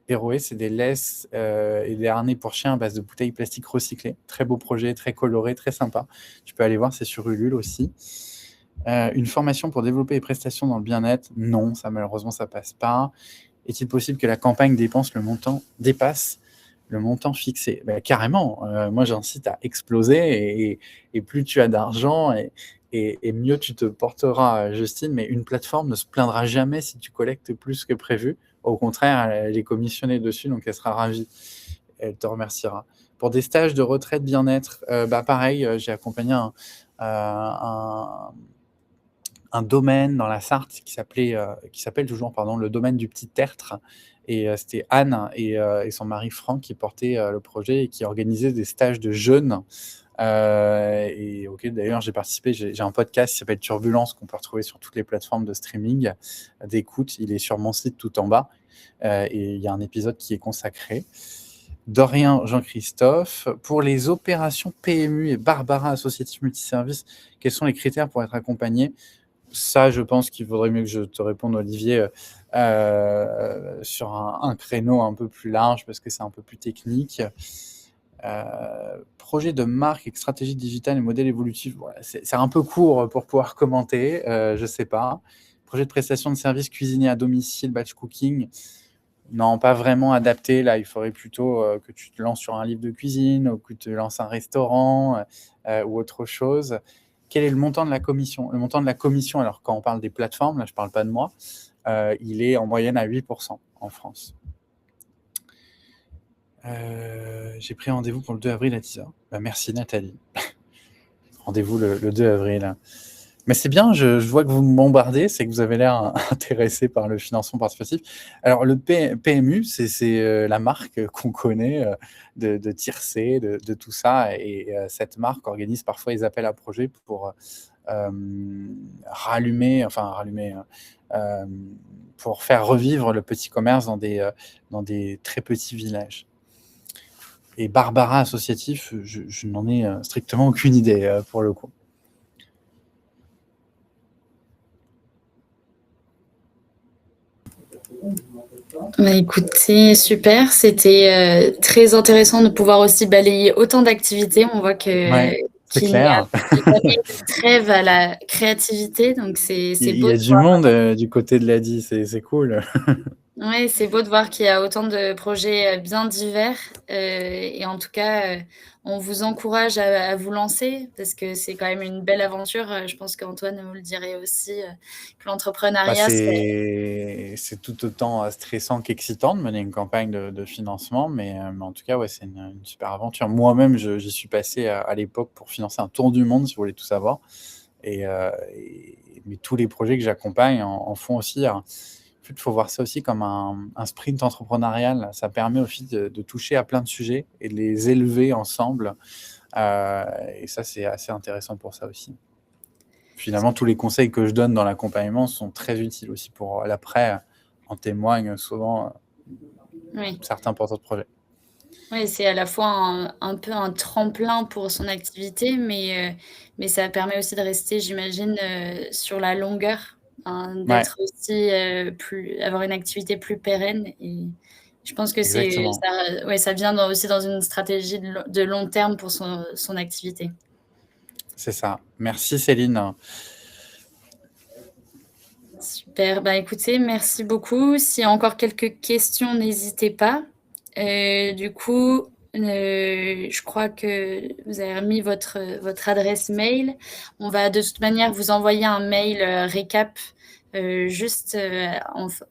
Héroé, c'est des laisses et des harnais pour chiens à base de bouteilles plastiques recyclées. Très beau projet, très coloré, très sympa. Tu peux aller voir, c'est sur Ulule aussi. Une formation pour développer les prestations dans le bien-être? Non, ça malheureusement, ça passe pas. Est-il possible que la campagne dépasse le montant fixé? Carrément. Moi, j'incite à exploser et plus tu as d'argent et mieux tu te porteras, Justine. Mais une plateforme ne se plaindra jamais si tu collectes plus que prévu. Au contraire, elle est commissionnée dessus, donc elle sera ravie. Elle te remerciera. Pour des stages de retraite bien-être, pareil, j'ai accompagné un domaine dans la Sarthe qui s'appelle toujours, le domaine du Petit Tertre. Et c'était Anne et son mari Franck qui portaient le projet et qui organisaient des stages de jeunes. D'ailleurs, j'ai participé, j'ai un podcast qui s'appelle Turbulence qu'on peut retrouver sur toutes les plateformes de streaming d'écoute. Il est sur mon site tout en bas et il y a un épisode qui est consacré. Dorian Jean-Christophe, pour les opérations PMU et Barbara Associative Multiservice, quels sont les critères pour être accompagné? Ça, je pense qu'il vaudrait mieux que je te réponde, Olivier, sur un créneau un peu plus large parce que c'est un peu plus technique. Projet de marque avec stratégie digitale et modèle évolutif, voilà, c'est un peu court pour pouvoir commenter, je sais pas. Projet de prestation de services cuisinés à domicile, batch cooking, non, pas vraiment adapté. Là, il faudrait plutôt que tu te lances sur un livre de cuisine ou que tu te lances un restaurant ou autre chose. Quel est le montant de la commission? Le montant de la commission, alors quand on parle des plateformes, là je ne parle pas de moi, il est en moyenne à 8% en France. J'ai pris rendez-vous pour le 2 avril à 10h. Merci Nathalie. Rendez-vous le 2 avril. Mais c'est bien, je vois que vous me bombardez, c'est que vous avez l'air intéressé par le financement participatif. Alors, le PMU, c'est la marque qu'on connaît de Tircé, de tout ça. Et cette marque organise parfois les appels à projets pour pour faire revivre le petit commerce dans des très petits villages. Et Barbara Associatif, je n'en ai strictement aucune idée pour le coup. Écoutez, super, c'était très intéressant de pouvoir aussi balayer autant d'activités. On voit qu'il n'y a jamais de trêve à la créativité, donc c'est beau. Il y a du monde du côté de l'ADI, c'est cool. Ouais, c'est beau de voir qu'il y a autant de projets, bien divers, et en tout cas, on vous encourage à vous lancer parce que c'est quand même une belle aventure, je pense qu'Antoine vous le dirait aussi, que Bah, l'entrepreneuriat, c'est tout autant, stressant qu'excitant de mener une campagne de financement, mais en tout cas, ouais, c'est une super aventure. Moi-même, j'y suis passé à l'époque pour financer un tour du monde, si vous voulez tout savoir mais tous les projets que j'accompagne en font aussi. Alors, en fait, il faut voir ça aussi comme un sprint entrepreneurial. Ça permet aussi de toucher à plein de sujets et de les élever ensemble, et ça, c'est assez intéressant pour ça aussi. Finalement, tous les conseils que je donne dans l'accompagnement sont très utiles aussi pour l'après, en témoignent souvent, oui. certains porteurs de projets. Oui, c'est à la fois un peu un tremplin pour son activité, mais ça permet aussi de rester, j'imagine, sur la longueur, hein, Ouais, d'être aussi, plus avoir une activité plus pérenne et je pense que c'est exactement, ça ouais, ça vient aussi dans une stratégie de long terme pour son activité. c'est ça. Merci Céline. Super, bah, écoutez, merci beaucoup. S'il y a encore quelques questions, n'hésitez pas. Du coup, je crois que vous avez remis votre adresse mail. On va de toute manière vous envoyer un mail, récap, juste,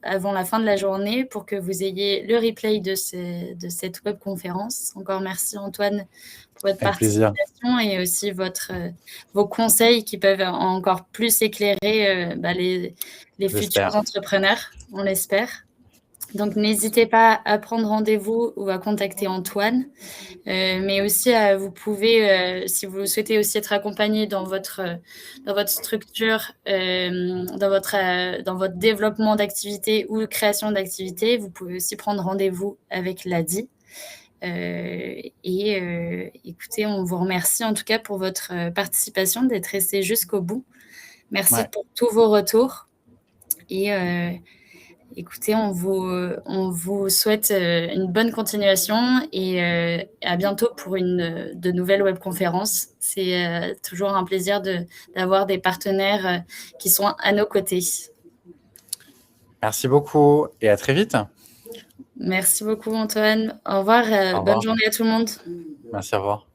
avant la fin de la journée pour que vous ayez le replay de cette webconférence. Encore merci Antoine pour votre Avec plaisir, participation et aussi vos conseils qui peuvent encore plus éclairer, bah, les futurs j'espère. entrepreneurs, on l'espère. Donc n'hésitez pas à prendre rendez-vous ou à contacter Antoine, mais aussi, vous pouvez, si vous souhaitez aussi être accompagné dans votre structure, dans votre développement d'activité ou création d'activité, vous pouvez aussi prendre rendez-vous avec l'ADI. Écoutez, on vous remercie en tout cas pour votre, participation, d'être resté jusqu'au bout. Merci Ouais. pour tous vos retours et écoutez, on vous souhaite, une bonne continuation et à bientôt pour de nouvelles webconférences. C'est, toujours un plaisir d'avoir des partenaires, qui sont à nos côtés. Merci beaucoup et à très vite. Merci beaucoup Antoine. Au revoir, Au bonne revoir. journée à tout le monde. Merci, au revoir.